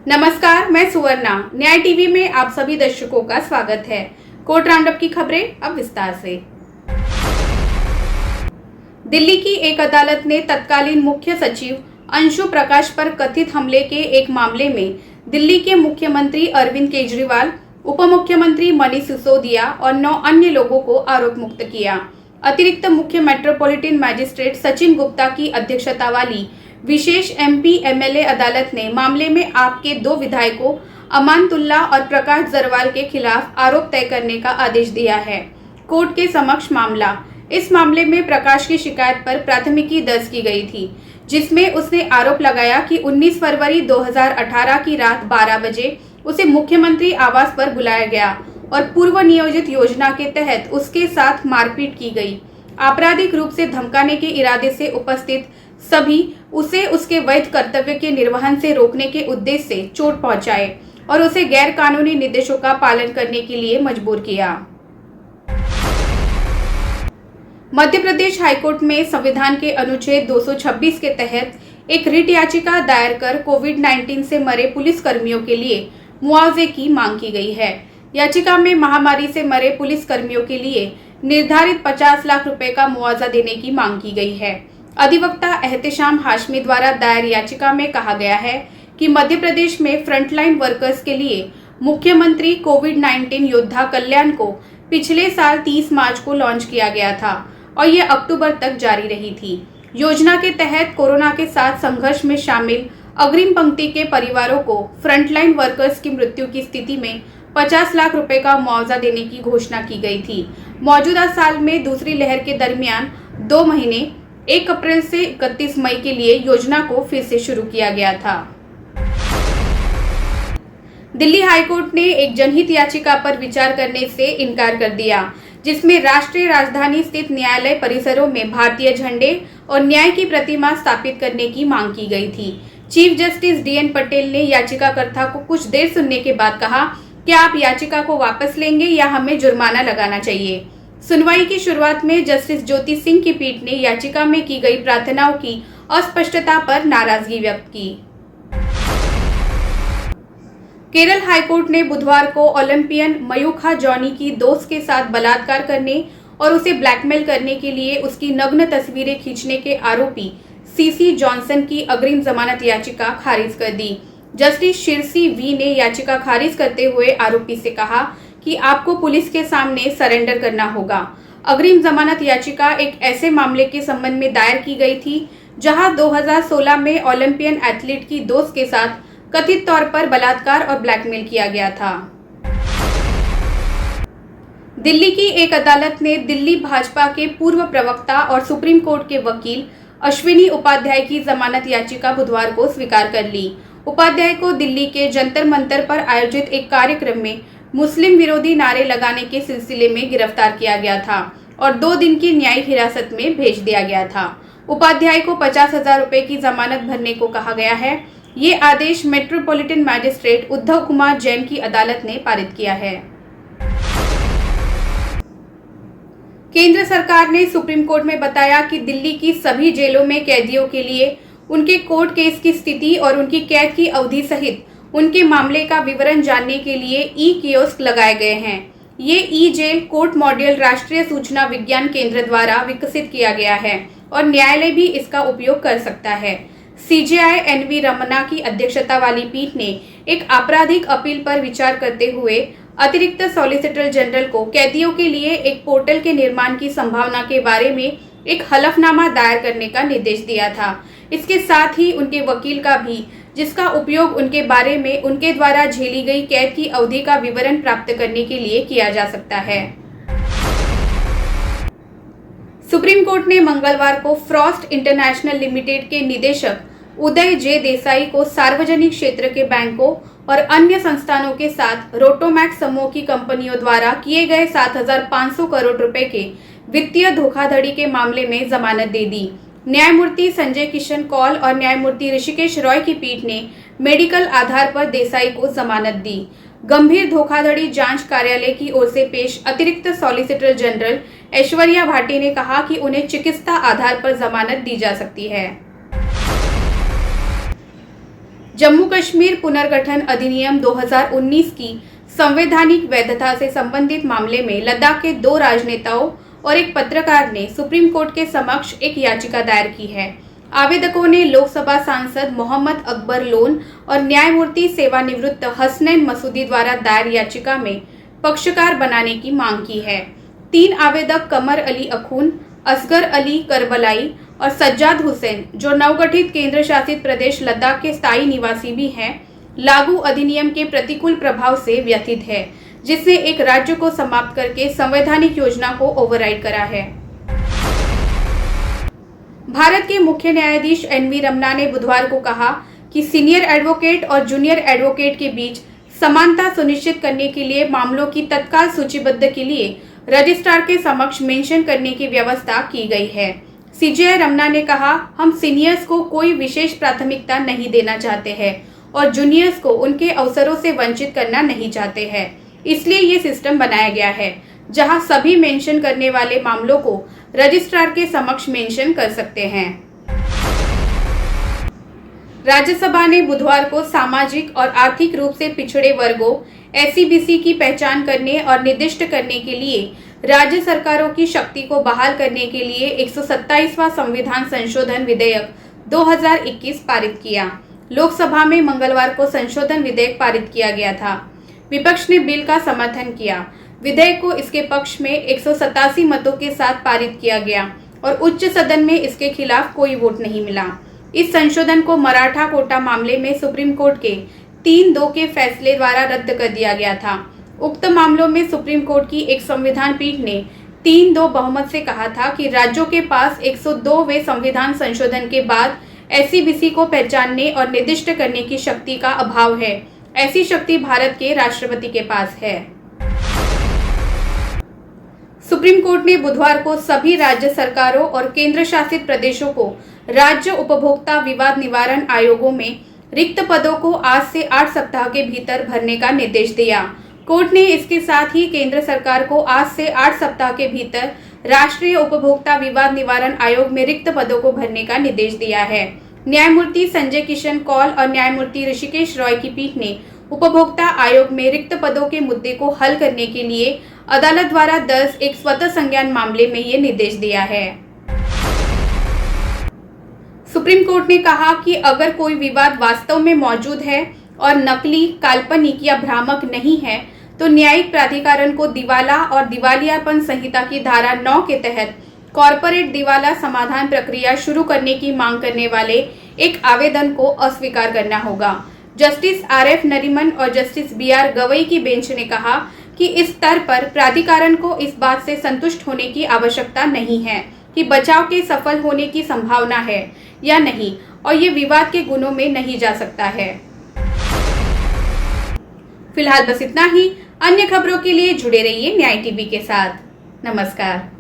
नमस्कार, मैं सुवर्णा। न्याय टीवी में आप सभी दर्शकों का स्वागत है। कोर्ट राउंडअप की खबरें अब विस्तार से। दिल्ली की एक अदालत ने तत्कालीन मुख्य सचिव अंशु प्रकाश पर कथित हमले के एक मामले में दिल्ली के मुख्यमंत्री अरविंद केजरीवाल, उप मुख्यमंत्री मनीष सिसोदिया और 9 अन्य लोगों को आरोप मुक्त किया। अतिरिक्त मुख्य मेट्रोपॉलिटन मैजिस्ट्रेट सचिन गुप्ता की अध्यक्षता वाली विशेष MP-MLA अदालत ने मामले में आप के 2 विधायकों अमानतुल्ला और प्रकाश जरवाल के खिलाफ आरोप तय करने का आदेश दिया है। कोर्ट के समक्ष मामला। इस मामले में प्रकाश की शिकायत पर प्राथमिकी दर्ज की गई थी, जिसमें उसने आरोप लगाया कि 19 फरवरी 2018 की रात 12 बजे उसे मुख्यमंत्री आवास पर बुलाया गया और पूर्व नियोजित योजना के तहत उसके साथ मारपीट की गई। आपराधिक रूप से धमकाने के इरादे से उपस्थित सभी उसे उसके वैध कर्तव्य के निर्वहन से रोकने के उद्देश्य से चोट पहुंचाए और उसे गैर कानूनी निर्देशों का पालन करने के लिए मजबूर किया। मध्य प्रदेश हाईकोर्ट में संविधान के अनुच्छेद 226 के तहत एक रिट याचिका दायर कर कोविड-19 से मरे पुलिस कर्मियों के लिए मुआवजे की मांग की गई है। याचिका में महामारी से मरे पुलिस कर्मियों के लिए निर्धारित 50 लाख रुपए का मुआवजा देने की मांग की गई है। अधिवक्ता एहतेशाम हाशमी द्वारा दायर याचिका में कहा गया है कि मध्य प्रदेश में फ्रंटलाइन वर्कर्स के लिए मुख्यमंत्री कोविड-19 योद्धा कल्याण को पिछले साल 30 मार्च को लॉन्च किया गया था और यह अक्टूबर तक जारी रही थी। योजना के तहत कोरोना के साथ संघर्ष में शामिल अग्रिम पंक्ति के परिवारों को फ्रंटलाइन वर्कर्स की मृत्यु की स्थिति में 50 लाख रुपए का मुआवजा देने की घोषणा की गई थी। मौजूदा साल में दूसरी लहर के दरमियान 2 महीने 1 अप्रैल से 31 मई के लिए योजना को फिर से शुरू किया गया था। दिल्ली हाईकोर्ट ने एक जनहित याचिका पर विचार करने से इनकार कर दिया, जिसमें राष्ट्रीय राजधानी स्थित न्यायालय परिसरों में भारतीय झंडे और न्याय की प्रतिमा स्थापित करने की मांग की गई थी। चीफ जस्टिस DN पटेल ने याचिकाकर्ता को कुछ देर सुनने के बाद कहा कि आप याचिका को वापस लेंगे या हमें जुर्माना लगाना चाहिए। सुनवाई की शुरुआत में जस्टिस ज्योति सिंह की पीठ ने याचिका में की गई प्रार्थनाओं की अस्पष्टता पर नाराजगी व्यक्त की। केरल हाईकोर्ट ने बुधवार को ओलंपियन मयूखा जॉनी की दोस्त के साथ बलात्कार करने और उसे ब्लैकमेल करने के लिए उसकी नग्न तस्वीरें खींचने के आरोपी CC जॉनसन की अग्रिम जमानत याचिका खारिज कर दी। जस्टिस शीर्षी V ने याचिका खारिज करते हुए आरोपी से कहा कि आपको पुलिस के सामने सरेंडर करना होगा। अग्रिम जमानत याचिका एक ऐसे मामले के संबंध में दायर की गई थी जहां 2016 में ओलंपियन एथलीट की दोस्त के साथ कथित तौर पर बलात्कार और ब्लैकमेल किया गया था। दिल्ली की एक अदालत ने दिल्ली भाजपा के पूर्व प्रवक्ता और सुप्रीम कोर्ट के वकील अश्विनी उपाध्याय की जमानत याचिका बुधवार को स्वीकार कर ली। उपाध्याय को दिल्ली के जंतर मंतर पर आयोजित एक कार्यक्रम में मुस्लिम विरोधी नारे लगाने के सिलसिले में गिरफ्तार किया गया था और 2 दिन की न्यायिक हिरासत में भेज दिया गया था। उपाध्याय को 50,000 रुपए की जमानत भरने को कहा गया है। ये आदेश मेट्रोपॉलिटन मैजिस्ट्रेट उद्धव कुमार जैन की अदालत ने पारित किया है। केंद्र सरकार ने सुप्रीम कोर्ट में बताया कि दिल्ली की सभी जेलों में कैदियों के लिए उनके कोर्ट केस की स्थिति और उनकी कैद की अवधि सहित उनके मामले का विवरण जानने के लिए ई-कियोस्क लगाए गए हैं। ये ई-जेल कोर्ट मॉड्यूल राष्ट्रीय सूचना विज्ञान केंद्र द्वारा विकसित किया गया है और न्यायालय भी इसका उपयोग कर सकता है। CJI NV रमन्ना की अध्यक्षता वाली पीठ ने एक आपराधिक अपील पर विचार करते हुए अतिरिक्त सॉलिसिटर जनरल को कैदियों के लिए एक पोर्टल के निर्माण की संभावना के बारे में एक हलफनामा दायर करने का निर्देश दिया था। इसके साथ ही उनके वकील का भी, जिसका उपयोग उनके बारे में उनके द्वारा झेली गई कैद की अवधि का विवरण प्राप्त करने के लिए किया जा सकता है। सुप्रीम कोर्ट ने मंगलवार को फ्रॉस्ट इंटरनेशनल लिमिटेड के निदेशक उदय J देसाई को सार्वजनिक क्षेत्र के बैंकों और अन्य संस्थानों के साथ रोटोमैक्स समूह की कंपनियों द्वारा किए गए 7,500 करोड़ रुपए के वित्तीय धोखाधड़ी के मामले में जमानत दे दी। न्यायमूर्ति संजय किशन कौल और न्यायमूर्ति ऋषिकेश रॉय की पीठ ने मेडिकल आधार पर देसाई को जमानत दी। गंभीर धोखाधड़ी जांच कार्यालय की ओर से पेश अतिरिक्त सॉलिसिटर जनरल ऐश्वर्या भाटी ने कहा कि उन्हें चिकित्सा आधार पर जमानत दी जा सकती है। जम्मू कश्मीर पुनर्गठन अधिनियम 2019 की संवैधानिक वैधता से संबंधित मामले में लद्दाख के 2 राजनेताओं और एक पत्रकार ने सुप्रीम कोर्ट के समक्ष एक याचिका दायर की है। आवेदकों ने लोकसभा सांसद मोहम्मद अकबर लोन और न्यायमूर्ति सेवानिवृत्त हसनैन मसूदी द्वारा दायर याचिका में पक्षकार बनाने की मांग की है। 3 आवेदक कमर अली अखून, असगर अली करबलाई और सज्जाद हुसैन, जो नवगठित केंद्र शासित प्रदेश लद्दाख के स्थायी निवासी भी हैं, लागू अधिनियम के प्रतिकूल प्रभाव से व्यथित है, जिसने एक राज्य को समाप्त करके संवैधानिक योजना को ओवरराइड करा है। भारत के मुख्य न्यायाधीश एन.वी. रमन्ना ने बुधवार को कहा कि सीनियर एडवोकेट और जूनियर एडवोकेट के बीच समानता सुनिश्चित करने के लिए मामलों की तत्काल सूचीबद्ध के लिए रजिस्ट्रार के समक्ष मेंशन करने की व्यवस्था की गई है। सीजेआई रमन्ना ने कहा, हम सीनियर्स को कोई विशेष प्राथमिकता नहीं देना चाहते हैं और जूनियर्स को उनके अवसरों से वंचित करना नहीं चाहते हैं। इसलिए ये सिस्टम बनाया गया है जहां सभी मेंशन करने वाले मामलों को रजिस्ट्रार के समक्ष मेंशन कर सकते हैं। राज्यसभा ने बुधवार को सामाजिक और आर्थिक रूप से पिछड़े वर्गों एससीबीसी की पहचान करने और निर्दिष्ट करने के लिए राज्य सरकारों की शक्ति को बहाल करने के लिए 127वां संविधान संशोधन विधेयक 2021 पारित किया। लोकसभा में मंगलवार को संशोधन विधेयक पारित किया गया था। विपक्ष ने बिल का समर्थन किया। विधेयक को इसके पक्ष में 187 मतों के साथ पारित किया गया और उच्च सदन में इसके खिलाफ कोई वोट नहीं मिला। इस संशोधन को मराठा कोटा मामले में सुप्रीम कोर्ट के 3-2 के फैसले द्वारा रद्द कर दिया गया था। उक्त मामलों में सुप्रीम कोर्ट की एक संविधान पीठ ने 3-2 बहुमत से कहा था कि राज्यों के पास 102वें संविधान संशोधन के बाद एससीबीसी को पहचानने और निर्दिष्ट करने की शक्ति का अभाव है। ऐसी शक्ति भारत के राष्ट्रपति के पास है। सुप्रीम कोर्ट ने बुधवार को सभी राज्य सरकारों और केंद्र शासित प्रदेशों को राज्य उपभोक्ता विवाद निवारण आयोगों में रिक्त पदों को आज से 8 सप्ताह के भीतर भरने का निर्देश दिया। कोर्ट ने इसके साथ ही केंद्र सरकार को आज से 8 सप्ताह के भीतर राष्ट्रीय उपभोक्ता विवाद निवारण आयोग में रिक्त पदों को भरने का निर्देश दिया है। न्यायमूर्ति संजय किशन कौल और न्यायमूर्ति ऋषिकेश रॉय की पीठ ने उपभोक्ता आयोग में रिक्त पदों के मुद्दे को हल करने के लिए अदालत द्वारा दर्ज एक स्वतः संज्ञान मामले में ये निर्देश दिया है। सुप्रीम कोर्ट ने कहा कि अगर कोई विवाद वास्तव में मौजूद है और नकली, काल्पनिक या भ्रामक नहीं है, तो न्यायिक प्राधिकरण को दिवाला और दिवालियापन संहिता की धारा 9 के तहत कॉर्पोरेट दिवाला समाधान प्रक्रिया शुरू करने की मांग करने वाले एक आवेदन को अस्वीकार करना होगा। Justice R.F.. नरीमन और जस्टिस बी.आर. गवई की बेंच ने कहा कि इस स्तर पर प्राधिकरण को इस बात से संतुष्ट होने की आवश्यकता नहीं है कि बचाव के सफल होने की संभावना है या नहीं और ये विवाद के गुणों में नहीं जा सकता है। फिलहाल बस इतना ही। अन्य खबरों के लिए जुड़े रहिए न्याय टीवी के साथ। नमस्कार।